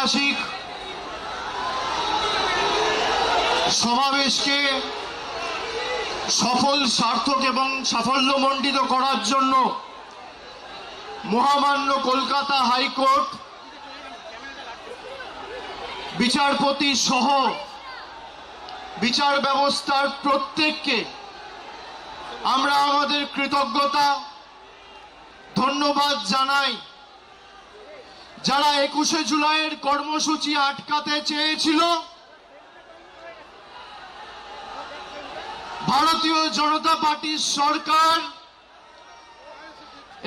ঐতিহাসিক সমাবেশকে সফল, সার্থক এবং সাফল্যমণ্ডিত করার জন্য মহামান্য কলকাতা হাইকোর্ট বিচারপতি সহ বিচার ব্যবস্থার প্রত্যেককে আমরা আমাদের কৃতজ্ঞতা ধন্যবাদ জানাই। যারা 21শে জুলাইয়ের কর্মসূচি আটকাতে চেয়েছিল, ভারতীয় জনতা পার্টির সরকার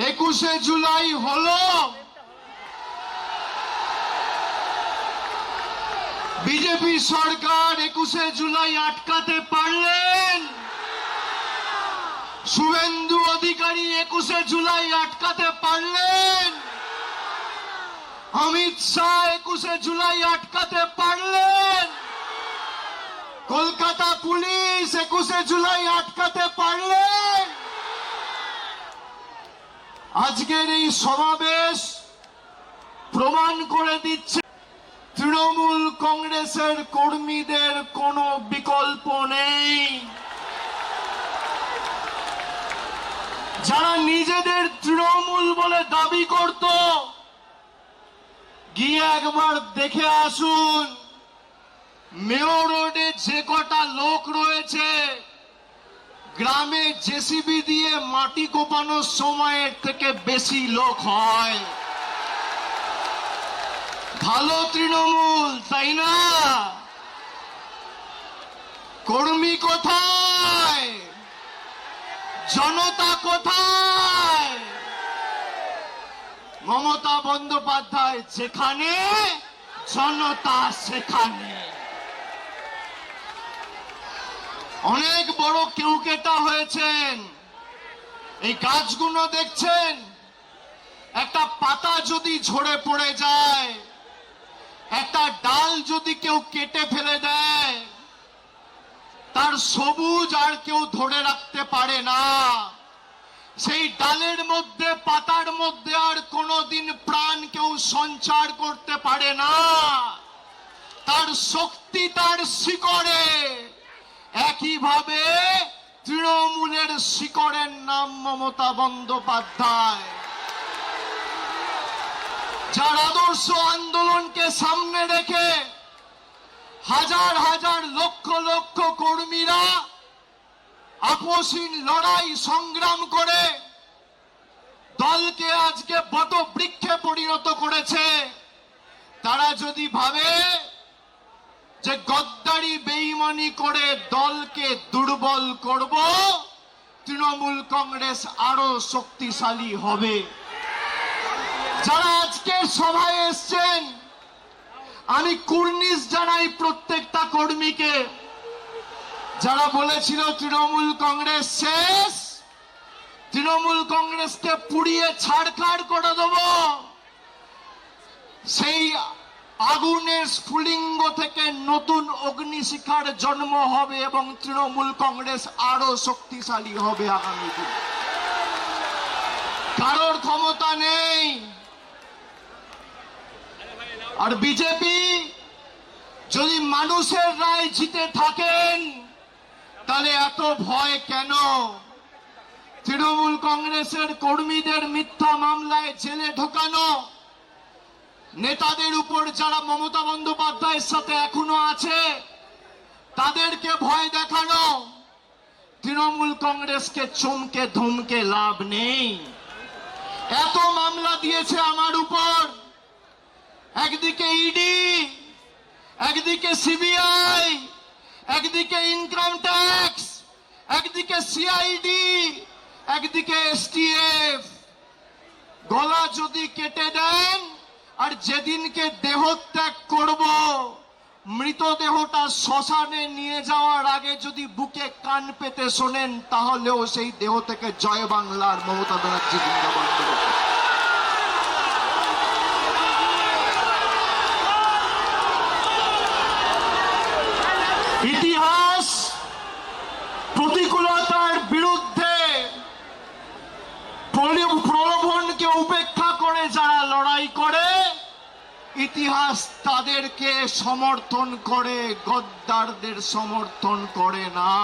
21শে জুলাই হলো, বিজেপি সরকার 21শে জুলাই আটকাতে পারলেন, শুভেন্দু অধিকারী 21শে জুলাই আটকাতে পারলেন, অমিত শাহ 21শে জুলাই আটকাতে পারলেন, কলকাতা পুলিশ 21শে জুলাই আটকাতে পারলেন। আজকের এই সমাবেশ প্রমাণ করে দিচ্ছে তৃণমূল কংগ্রেসের কর্মীদের কোনো বিকল্প নেই। যারা নিজেদের তৃণমূল বলে দাবি করত, গিয়ে একবার দেখে আসুন মেয়র রোডে যে কটা লোক রয়েছে, গ্রামে জেসিবি দিয়ে মাটি কোপানোর সময়ের থেকে বেশি লোক হয়। ভালো তৃণমূল, তাই না? কর্মী কোথায়? জনতা কোথায়? মমতা বন্দ্যোপাধ্যায় যেখানে, জনতা সেখানে। অনেক বড় কেউকেটা হয়েছেন। এই গাছগুলো দেখছেন, একটা পাতা যদি ঝরে পড়ে যায়, একটা ডাল যদি কেউ কেটে ফেলে দেয়, তার সবুজ আর কেউ ধরে রাখতে পারে না। সেই ডালের মধ্যে, পাতার মধ্যে আর কোনোদিন প্রাণ কেউ সঞ্চার করতে পারে না। তার শক্তি তার শিকড়ে। একইভাবে তৃণমূলের শিকড়ের নাম মমতা বন্দ্যোপাধ্যায়, যার আদর্শ আন্দোলনকে সামনে রেখে হাজার হাজার লক্ষ লক্ষ কর্মীরা আপসহীন লড়াই সংগ্রাম করে দলকে আজকে বটবৃক্ষে পরিণত করেছে। তারা যদি ভাবে যে গদ্দারি বেঈমানি করে দলকে দুর্বল করব, তৃণমূল কংগ্রেস আরো শক্তিশালী হবে। যারা আজকের সভায় এসছেন, আমি কুর্নিশ জানাই প্রত্যেকটা কর্মীকে। যারা বলেছিল তৃণমূল কংগ্রেস শেষ, তৃণমূল কংগ্রেসকে পুড়িয়ে ছাড়খাড় করে দেব, সেই আগুনের স্ফুলিঙ্গ থেকে নতুন অগ্নিশিখার জন্ম হবে এবং তৃণমূল কংগ্রেস আরো শক্তিশালী হবে আগামী দিনে। কারোর ক্ষমতা নেই। আর বিজেপি যদি মানুষের রায় জিতে থাকেন, তাহলে এত ভয় কেন? তৃণমূল কংগ্রেসের কর্মীদের মিথ্যা মামলায় জেলে ঢোকানো, নেতাদের উপর যারা মমতা বন্দ্যোপাধ্যায়ের সাথে এখনো আছে তাদেরকে ভয় দেখানো, তৃণমূল কংগ্রেসকে চমকে ধমকে লাভ নেই। এত মামলা দিয়েছে আমার উপর, একদিকে ইডি, একদিকে সিবিআই, একদিকে ইনকাম ট্যাক্স, একদিকে সিআইডি, একদিকে এসটিএফ। গলা যদি কেটে দেন, আর যেদিনকে দেহত্যাগ করব, মৃতদেহটা শ্মশানে নিয়ে যাওয়ার আগে যদি বুকে কান পেতে শোনেন, তাহলেও সেই দেহ থেকে জয় বাংলার মমতা ব্যানার্জি জিন্দাবাদ করবে। ইতিহাস প্রতিকূলতার বিরুদ্ধে প্রলোভনকে উপেক্ষা করে যারা লড়াই করে, ইতিহাস তাদেরকে সমর্থন করে, গদ্দারদের সমর্থন করে না।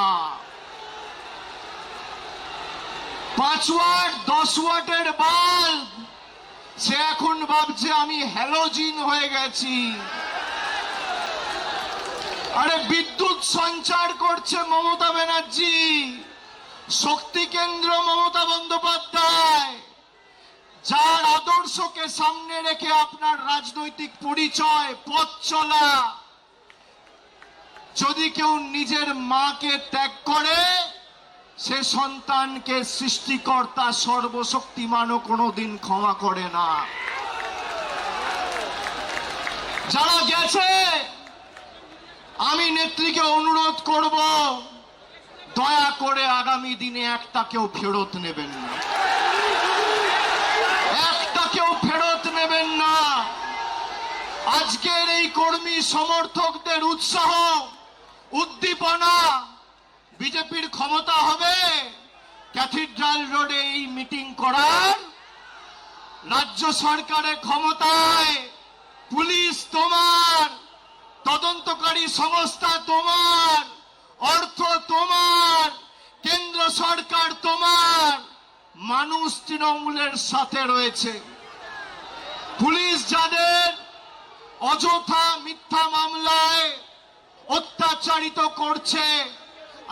5 ওয়াট 10 ওয়াটের বাল্ব সে এখন ভাবছে আমি হ্যালোজিন হয়ে গেছি। আরে বিদ্যুৎ সঞ্চার করছে মমতা ব্যানার্জি, শক্তি কেন্দ্র মমতা বন্দ্যোপাধ্যায়, যার আদর্শকে সামনে রেখে আপনার রাজনৈতিক পরিচয়, পথ চলা। যদি কেউ নিজের মাকে ত্যাগ করে, সে সন্তানকে সৃষ্টিকর্তা সর্বশক্তিমানও কোনোদিন ক্ষমা করে না। যারা গেছে, আমি নেত্রীকে অনুরোধ করব, দয়া করে আগামী দিনে একটাকেও ফেরত নেবেন না, একটাকেও ফেরত নেবেন না। আজকের এই কর্মী সমর্থকদের উৎসাহ, উদ্দীপনা, বিজেপির ক্ষমতা হবে ক্যাথিড্রাল রোডে এই মিটিং করার, রাজ্য সরকারের ক্ষমতায়, পুলিশ তোমার, তদন্তকারী সংস্থা তোমার, অর্থ তোমার, কেন্দ্র সরকার তোমার, মানুষ তৃণমূলের সাথে রয়েছে। পুলিশ যাদের অযথা মিথ্যা মামলায় অত্যাচারিত করছে,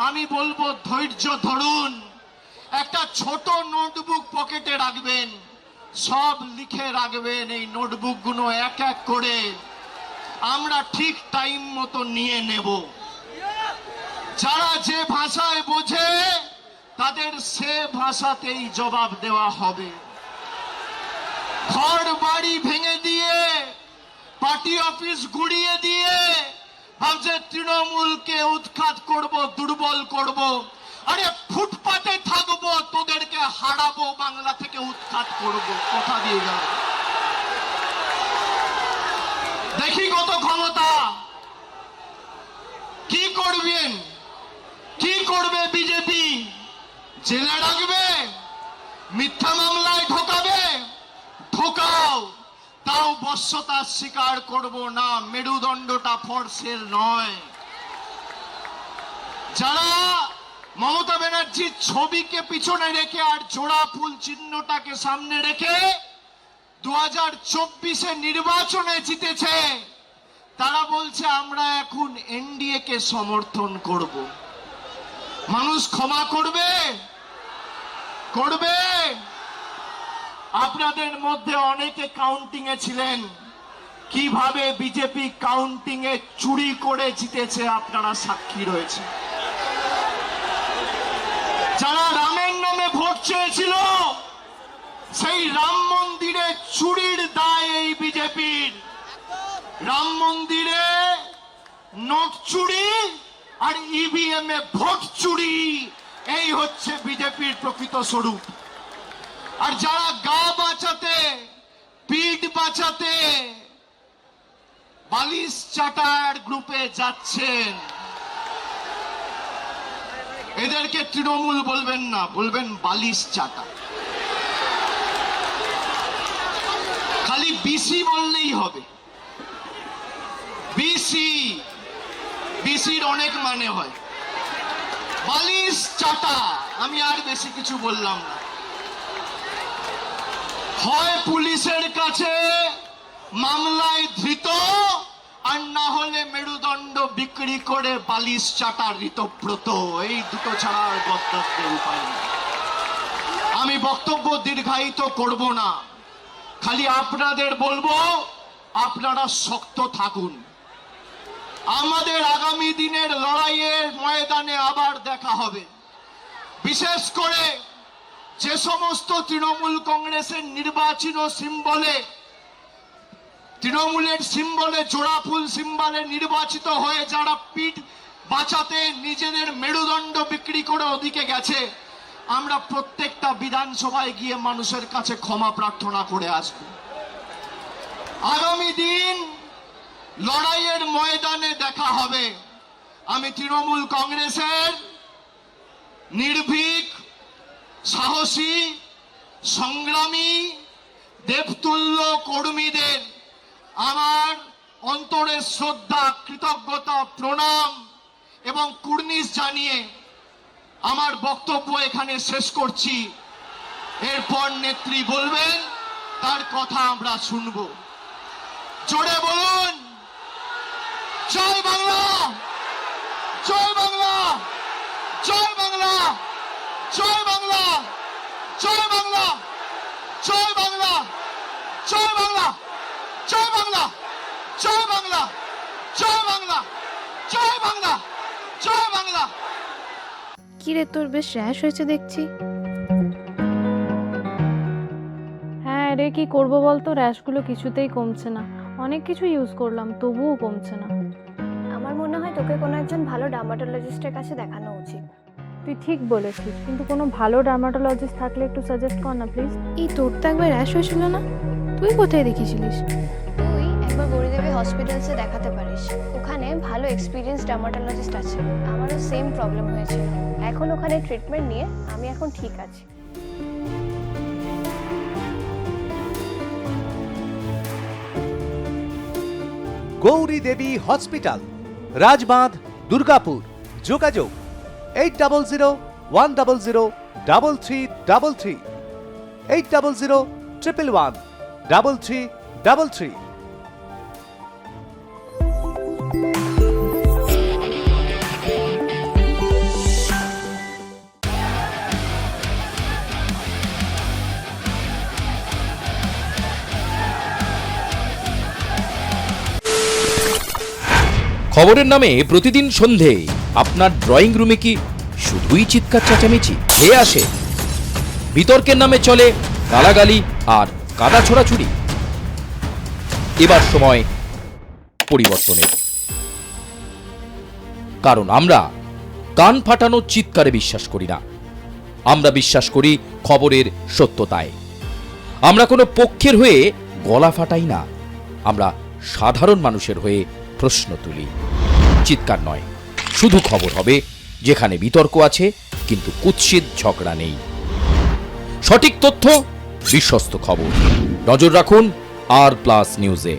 আমি বলবো ধৈর্য ধরুন। একটা ছোট নোটবুক পকেটে রাখবেন, সব লিখে রাখবেন। এই নোটবুকগুলো এক এক করে আমরা ঠিক টাইম মতো নিয়ে নেব। যারা যে ভাষায় বোঝে তাদের সে ভাষাতেই জবাব দেওয়া হবে। ঘর বাড়ি ভেঙে দিয়ে, পার্টি অফিস গুড়িয়ে দিয়ে ভাবছে তৃণমূলকে উৎখাত করব, দুর্বল করব। আরে ফুটপাতে থাকবো, তোদেরকে হারাবো, বাংলা থেকে উৎখাত করব, কথা দিয়ে গেল। দেখি কত ক্ষমতা। কি করবেন, কি করবে বিজেপি? জেলে রাখবে, মিথ্যা মামলায় ঢোকাবে, ঢোকাও, তাও বশ্যতা স্বীকার করব না। মেরুদণ্ডটা ফোর্সের নয়। যারা মমতা ব্যানার্জির ছবিকে পিছনে রেখে আর জোড়া ফুল চিহ্নটাকে সামনে রেখে 2024 নির্বাচনে জিতেছে, তারা বলছে আমরা এখন এনডিএ কে সমর্থন করব। মানুষ ক্ষমা করবে? করবে? আপনাদের মধ্যে অনেকে কাউন্টিং এ ছিলেন, কিভাবে বিজেপি কাউন্টিং এ চুরি করে জিতেছে আপনারা সাক্ষী রয়েছে। যারা রামের নামে ভোট চেয়েছিল, সেই রাম মন্দিরে চুরির দায় এই বিজেপির। রাম মন্দিরে নোট চুরি আর ইভিএম এ ভোট চুরি, এই হচ্ছে বিজেপির প্রকৃত স্বরূপ। আর যারা গা বাঁচাতে, পিঠ বাঁচাতে বালিশ চাটার গ্রুপে যাচ্ছেন, এদেরকে তৃণমূল বলবেন না, বলবেন বালিশ চাটা। খালি বিসি বললেই হবে। বিসি, বিসির অনেক মানে হয়। বালিশ চাটা, আমি আর বেশি কিছু বললাম না। হয় পুলিশের কাছে মামলায় ধৃত, আর না হলে মেরুদণ্ড বিক্রি করে বালিশ চাটা ঋতব্রত। এই দুটো ছাড়া আর গদ্দারদের উপায় নেই। আমি বক্তব্য দীর্ঘায়িত করব না, খালি আপনাদের বলবো আপনারা শক্ত থাকুন। আমাদের আগামী দিনের লড়াইয়ের ময়দানে আবার দেখা হবে। বিশেষ করে যে সমস্ত তৃণমূল কংগ্রেসের নির্বাচিত সিম্বলে, তৃণমূলের সিম্বলে, জোড়া ফুল সিম্বলে নির্বাচিত হয়ে যারা পিঠ বাঁচাতে নিজেদের মেরুদণ্ড বিক্রি করে ওদিকে গেছে, আমরা প্রত্যেকটা বিধানসভায় গিয়ে মানুষের কাছে ক্ষমা প্রার্থনা করে আসব। আগামী দিন লড়াইয়ের ময়দানে দেখা হবে। আমি তৃণমূল কংগ্রেসের নির্ভীক, সাহসী, সংগ্রামী, দেবতুল্য কর্মীদের আমার অন্তরের শ্রদ্ধা, কৃতজ্ঞতা, প্রণাম এবং কুর্নিশ জানিয়ে আমার বক্তব্য এখানে শেষ করছি। এরপর নেত্রী বলবেন, তার কথা আমরা শুনব। জোরে বলুন, জয় বাংলা, জয় বাংলা, জয় বাংলা, জয় বাংলা, জয় বাংলা, জয় বাংলা, জয় বাংলা, জয় বাংলা, জয় বাংলা, জয় বাংলা, জয় বাংলা, জয় বাংলা। কি রে, তোর বেশ র্যাশ হয়েছে দেখছি। হ্যাঁ রে, কি করবো বলতো, র্যাশগুলো কিছুতেই কমছে না। অনেক কিছু ইউজ করলাম, তবুও কমছে না। আমার মনে হয় তোকে কোনো একজন ভালো ডার্মাটোলজিস্টের কাছে দেখানো উচিত। তুই ঠিক বলেছিস, কিন্তু কোনো ভালো ডার্মাটোলজিস্ট থাকলে একটু সাজেস্ট কর না প্লিজ। এই তোর তো একবার র্যাশ হয়েছিল না? তুই কোথায় দেখিয়েছিলিস? তুই একবার গৌরীদেবী হসপিটালসে দেখাতে পারিস। ওখানে ভালো এক্সপিরিয়েন্স ডার্মাটোলজিস্ট আছে। আমারও সেম প্রবলেম হয়েছিল। এখন ওখানে ট্রিটমেন্ট নিয়ে আমি এখন ঠিক আছি। গৌরী দেবী হসপিটাল, রাজবাঁধ, দুর্গাপুর। যোগাযোগ 8001003333, 8001113333। খবরের নামে প্রতিদিন সন্ধে আপনার ড্রয়িং রুমে কি শুধুই চিৎকার চেঁচামেচি খেয়ে আসে? বিতর্কের নামে চলে গালাগালি আর কাদা ছোড়াছুড়ি। এবার সময় পরিবর্তনের, কারণ আমরা কান ফাটানো চিৎকারে বিশ্বাস করি না। আমরা বিশ্বাস করি খবরের সত্যতায়। আমরা কোনো পক্ষের হয়ে গলা ফাটাই না, আমরা সাধারণ মানুষের হয়ে প্রশ্ন তুলি। চিৎকার নয়, শুধু খবর হবে, যেখানে বিতর্ক আছে কিন্তু কুৎসিত ঝগড়া নেই। সঠিক তথ্য, বিশ্বস্ত খবর। নজর রাখুন আর প্লাস নিউজে।